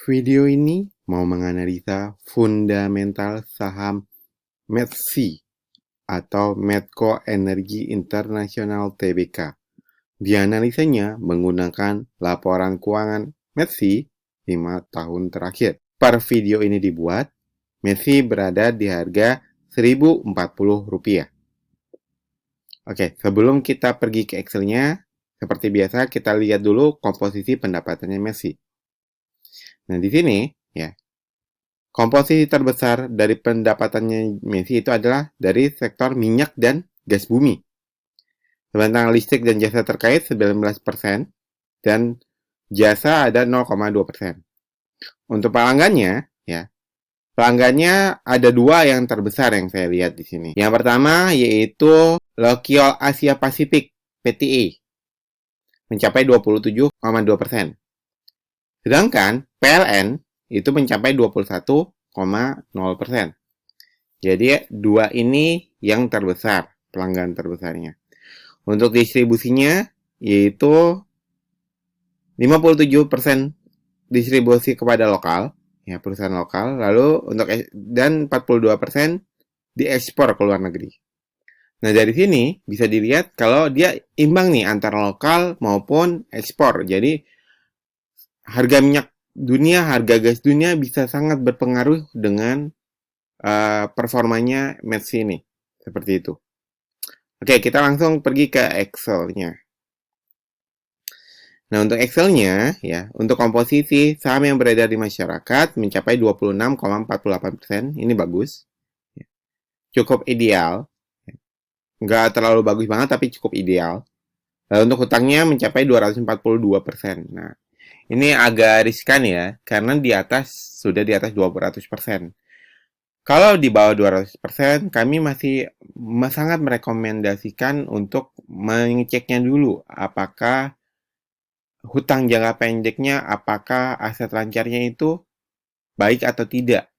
Video ini mau menganalisa fundamental saham METSI atau Medco Energi Internasional Tbk. Dianalisanya menggunakan laporan keuangan METSI 5 tahun terakhir. Per video ini dibuat, METSI berada di harga Rp1.040. Oke, sebelum kita pergi ke Excel-nya, seperti biasa kita lihat dulu komposisi pendapatannya METSI. Nah, di sini ya, komposisi terbesar dari pendapatannya METSI itu adalah dari sektor minyak dan gas bumi. Sementara listrik dan jasa terkait 19% dan jasa ada 0,2%. Untuk pelanggannya, ya, pelanggannya ada dua yang terbesar yang saya lihat di sini. Yang pertama yaitu Lokiol Asia Pasifik (PTE) mencapai 27,2%. Sedangkan PLN itu mencapai 21,0%. Jadi dua ini yang terbesar, pelanggan terbesarnya. Untuk distribusinya yaitu 57% distribusi kepada lokal, ya perusahaan lokal, lalu untuk dan 42% diekspor ke luar negeri. Nah, dari sini bisa dilihat kalau dia imbang nih antara lokal maupun ekspor. Jadi harga minyak dunia, harga gas dunia bisa sangat berpengaruh dengan performanya METSI ini. Seperti itu. Oke, kita langsung pergi ke Excel-nya. Nah, untuk Excel-nya, ya, untuk komposisi saham yang beredar di masyarakat mencapai 26,48%. Ini bagus. Cukup ideal. Nggak terlalu bagus banget, tapi cukup ideal. Lalu untuk hutangnya mencapai 242%. Nah, ini agak riskan ya, karena sudah di atas 200%. Kalau di bawah 200%, kami masih sangat merekomendasikan untuk mengeceknya dulu apakah hutang jangka pendeknya, apakah aset lancarnya itu baik atau tidak.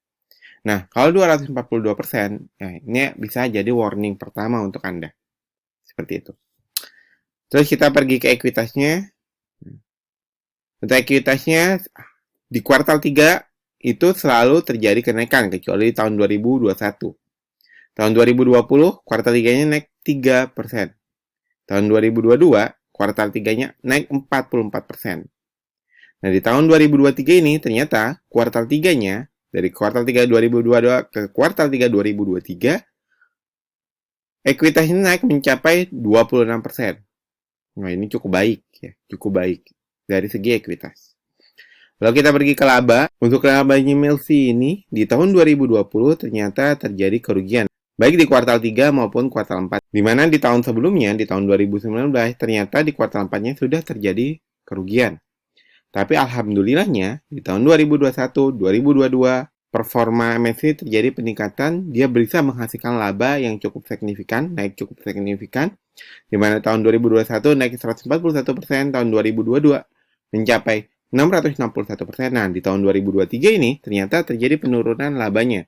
Nah, kalau 242%, ya, ini bisa jadi warning pertama untuk Anda. Seperti itu. Terus kita pergi ke ekuitasnya. Untuk ekuitasnya, di kuartal 3 itu selalu terjadi kenaikan, kecuali di tahun 2021. Tahun 2020, kuartal 3-nya naik 3%. Tahun 2022, kuartal 3-nya naik 44%. Nah, di tahun 2023 ini, ternyata kuartal 3-nya, dari kuartal 3 2022 ke kuartal 3 2023, ekuitasnya naik mencapai 26%. Nah, ini cukup baik, ya, cukup baik dari segi ekuitas. Lalu kita pergi ke laba. Untuk labanya METSI ini di tahun 2020 ternyata terjadi kerugian, baik di kuartal 3 maupun kuartal 4. Di mana di tahun sebelumnya, di tahun 2019, ternyata di kuartal 4-nya sudah terjadi kerugian. Tapi alhamdulillahnya di tahun 2021, 2022, performa METSI terjadi peningkatan. Dia bisa menghasilkan laba yang cukup signifikan, naik cukup signifikan. Di mana tahun 2021 naik 141%, tahun 2022 mencapai 661%. Nah, di tahun 2023 ini ternyata terjadi penurunan labanya.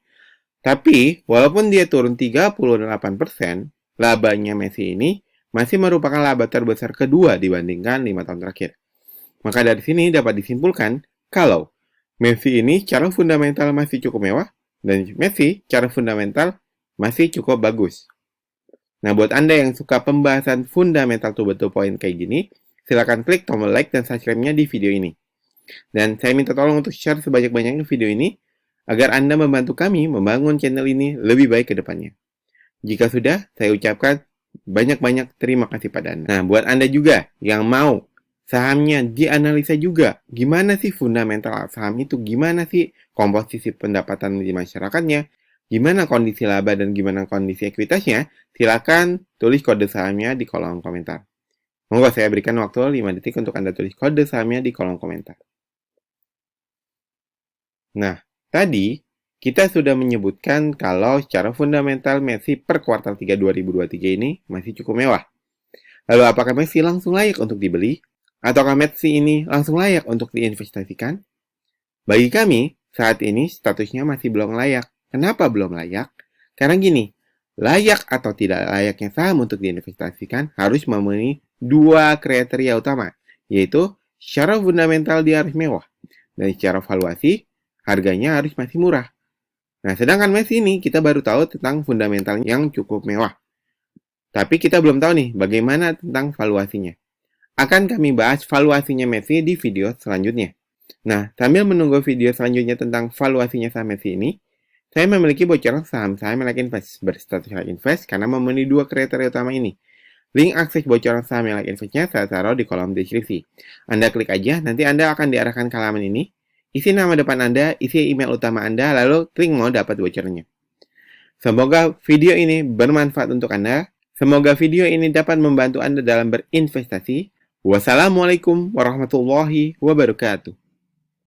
Tapi, walaupun dia turun 38%, labanya METSI ini masih merupakan laba terbesar kedua dibandingkan 5 tahun terakhir. Maka dari sini dapat disimpulkan kalau METSI ini secara fundamental masih cukup mewah dan METSI secara fundamental masih cukup bagus. Nah, buat Anda yang suka pembahasan fundamental to the point kayak gini, silakan klik tombol like dan subscribe-nya di video ini. Dan saya minta tolong untuk share sebanyak-banyaknya video ini, agar Anda membantu kami membangun channel ini lebih baik ke depannya. Jika sudah, saya ucapkan banyak-banyak terima kasih pada Anda. Nah, buat Anda juga yang mau sahamnya dianalisa juga, gimana sih fundamental saham itu, gimana sih komposisi pendapatan di masyarakatnya, gimana kondisi laba dan gimana kondisi ekuitasnya, silakan tulis kode sahamnya di kolom komentar. Monggo saya berikan waktu 5 detik untuk Anda tulis kode sahamnya di kolom komentar. Nah, tadi kita sudah menyebutkan kalau secara fundamental METSI per kuartal 3 2023 ini masih cukup mewah. Lalu apakah METSI langsung layak untuk dibeli? Ataukah METSI ini langsung layak untuk diinvestasikan? Bagi kami, saat ini statusnya masih belum layak. Kenapa belum layak? Karena gini, layak atau tidak layaknya saham untuk diinvestasikan harus memenuhi dua kriteria utama, yaitu secara fundamental dia harus mewah, Dan secara valuasi, harganya harus masih murah. Nah, sedangkan Messi ini kita baru tahu tentang fundamental yang cukup mewah. Tapi kita belum tahu nih bagaimana tentang valuasinya. Akan kami bahas valuasinya Messi di video selanjutnya. Nah, sambil menunggu video selanjutnya tentang valuasinya saham Messi ini, saya memiliki bocoran saham-saham Like Invest berstatus Like Invest karena memenuhi dua kriteria utama ini. Link akses bocoran saham Like Invest-nya saya taruh di kolom deskripsi. Anda klik aja, nanti Anda akan diarahkan ke halaman ini. Isi nama depan Anda, isi email utama Anda, lalu klik mau dapat bocorannya. Semoga video ini bermanfaat untuk Anda. Semoga video ini dapat membantu Anda dalam berinvestasi. Wassalamualaikum warahmatullahi wabarakatuh.